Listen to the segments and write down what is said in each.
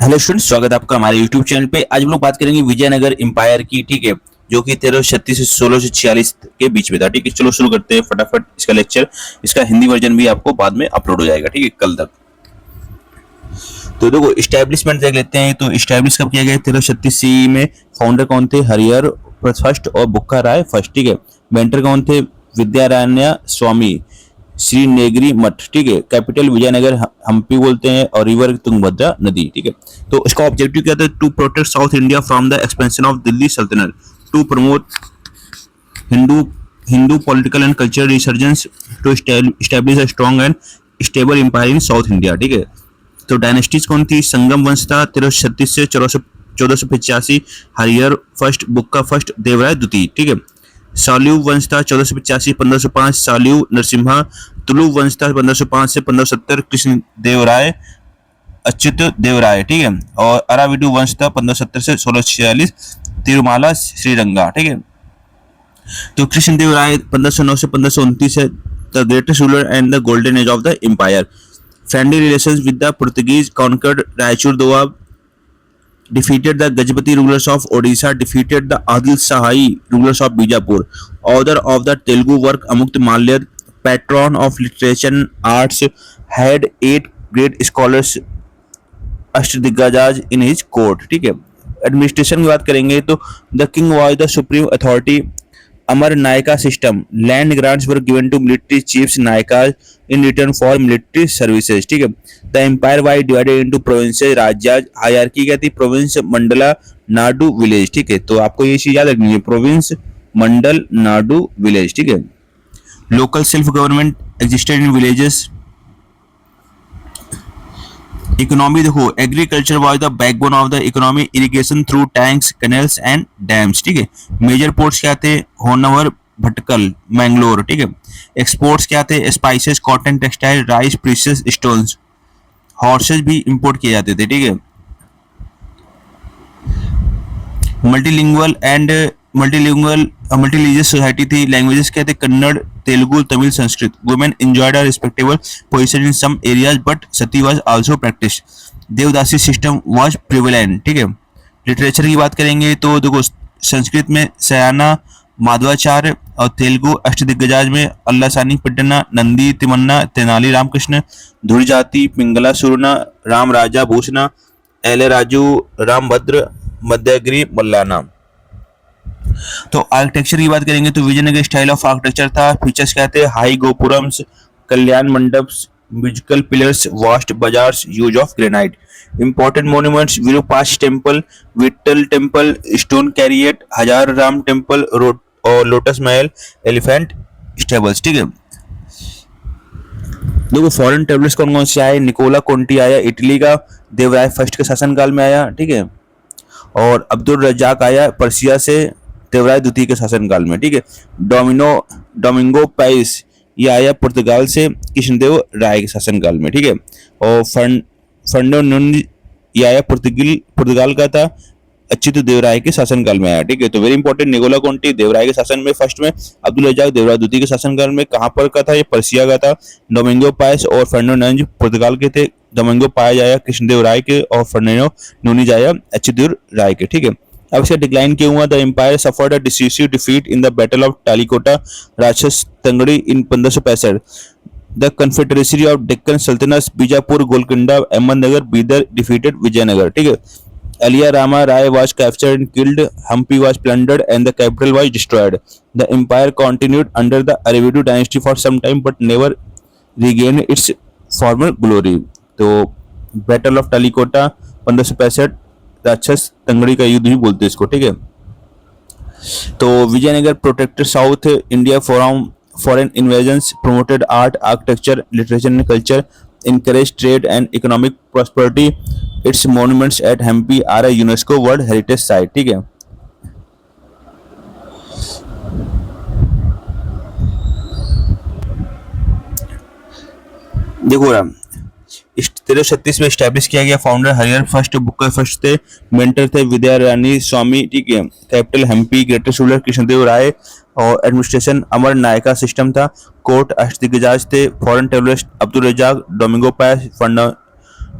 Hello students, स्वागत है आपका हमारे यूट्यूब चैनल पे। आज हम लोग बात करेंगे विजयनगर एम्पायर की, ठीक है, जो कि 1336 से 1646 के बीच में था। ठीक है, चलो शुरू करते हैं फटाफट इसका लेक्चर। इसका हिंदी वर्जन भी आपको बाद में अपलोड हो जाएगा, ठीक है, कल तक। तो देखो, इस्टेब्लिशमेंट देख लेते हैं। तो इस्टेब्लिश कब किया गया? 1336 सी में। फाउंडर कौन थे? हरिहर फर्स्ट और बुक्का राय फर्स्ट, ठीक है। मेंटर कौन थे? विद्यारायण स्वामी श्रीनेगिरी मठ, ठीक है। कैपिटल विजयनगर हम्पी बोलते हैं, और रिवर तुंगभद्रा नदी, ठीक है। तो इसका ऑब्जेक्टिव क्या था? To protect South India from the expansion of Delhi सल्तनत, to promote Hindu Hindu political and cultural resurgence, to establish a strong and stable empire in South India, ठीक है। तो डायनेस्टीज कौन थी? संगम वंश था 1336 से 1485, हरिहर फर्स्ट, बुक्का फर्स्ट, देवराय द्वितीय, ठीक है। साल्यू वंश था 1485 1505, साल्यू नरसिम्हा। तुलु वंश था 1505 से 1570, कृष्ण देव राय, अच्युत देव राय, ठीक है। और अराविडु वंश था 1570 से 1646, तिरुमाला श्रीरंगा, ठीक है। तो कृष्ण देव राय 1509 से 1529 है the greatest ruler and the golden age of the empire. Friendly relations with the Portuguese, conquered Raichur Doab, defeated the Gajapati rulers of Odisha, defeated the Adil Sahai rulers of Bijapur. Author of the Telugu work Amukta Malya, patron of literature and arts, had 8 great scholars अष्टदिग्गजाज in his court, ठीक है। Administration की बात करेंगे तो the king was the supreme authority. Amara Nayaka system, land grants were given to military chiefs Nayakas in return for military services, ठीक है। The empire was divided into provinces, Rajyas, hierarchy क्या थी? प्रोविंस, मंडला, नाडु, विलेज, ठीक है। तो आपको ये चीज याद रखनी है, प्रोविंस, मंडल, नाडु, विलेज, ठीक है। Local self government existed in villages. Economy देखो, agriculture was the backbone of the economy, irrigation through tanks, canals and dams, ठीक है। मेजर पोर्ट्स क्या थे? होन्नवर, भटकल, मैंगलोर, ठीक है। एक्सपोर्ट्स क्या थे? Spices, cotton, textile, rice, precious stones. Horses भी इंपोर्ट किए जाते थे, ठीक है। मल्टीलिंगुअल एंड मल्टीलिजियस सोसाइटी थी। लैंग्वेजेस क्या थे? Kannada, Telugu, Tamil, Sanskrit. Women enjoyed a respectable position in some areas but sati was also practice. Devadasi system was prevalent, ठीक है। लिटरेचर की बात करेंगे तो देखो, संस्कृत में सयाना, माधवाचार्य, और तेलुगु अष्टदिग्गजाज में अल्लासानी पिड्डना, नंदी तिमन्ना, तेनाली रामकृष्ण, धुरी जाति, पिंगला सुरना, राम राजा भूषणा, एल राजू, रामभद्र, मध्यगिरी, मल्लाना। तो आर्किटेक्चर की बात करेंगे तो विजयनगर स्टाइल ऑफ आर्किटेक्चर था। फीचर्स क्या थे? High gopurams, Kalyan mandaps, musical pillars, vast bazaars, use of granite. Important monuments, Virupaksha temple, Vitthal temple, stone chariot, हजार राम टेम्पल, और लोटस महल, एलिफेंट स्टेबल्स, ठीक है। देखो, फॉरेन ट्रेवलर्स कौन कौन से आए? निकोला कोंटी आया, इटली का, देवराय फर्स्ट के शासनकाल में आया, ठीक है। और अब्दुल रज्जाक आया पर्सिया से, देवराय द्वितीय के शासनकाल में, ठीक है। डोमिंगो पाइस ये आया पुर्तगाल से, कृष्णदेव राय के शासनकाल में, ठीक है। और फर्डिनांड ये आया पुर्तगाल का था, अच्युत देवराय के शासनकाल में आया, ठीक है। तो very important, Nicolo Conti Devaraya के शासन में फर्स्ट में, अब्दुल रज्जाक देवराय द्वितीय के शासनकाल में। कहां पर का था? ये पर्सिया का था। डोमिंगो पाइस और फर्डिनांड पुर्तगाल के थे। डोमिंगो पाइस आया कृष्णदेव राय के, और फर्डिनांड नूनीज आया अच्युत देव राय के, ठीक है। अब इसका डिक्लाइन क्यों हुआ? The empire suffered a decisive defeat in the battle of Talikota, Rakshasa Tangadi in 1565। The confederacy of Deccan सल्तनत, बीजापुर, गोलकुंडा, अहमदनगर, बीदर डिफीटेड विजयनगर, ठीक है। Aliya Rama Rai was captured and killed, Hampi was plundered, and the capital was destroyed. The empire continued under the Aravidu dynasty for some time but never regained its former glory. तो battle of टालीकोटा 1565, राक्षस तंगड़ी का युद्ध भी बोलते हैं इसको, ठीक है। तो Vijayanagar protected South India from foreign invasions, promoted art, architecture, literature and culture, encouraged trade and economic prosperity. Its monuments at Hampi are a UNESCO World Heritage Site, ठीक है। देखो, 1336 में स्टैब्लिश किया गया। Founder Harihara first, Bukka first थे। Mentor थे विद्यारायण स्वामी, ठीक है। Capital Hampi, greatest ruler Krishnadeva Raya, और एडमिनिस्ट्रेशन अमर नायका सिस्टम था। कोर्ट अष्टदिग्गजाज थे। Foreign travellers Abdul Razzaq, Domingo Paes,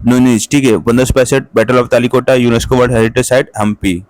Nuniz, ठीक है। 1565 battle of Talikota, UNESCO world heritage site Hampi.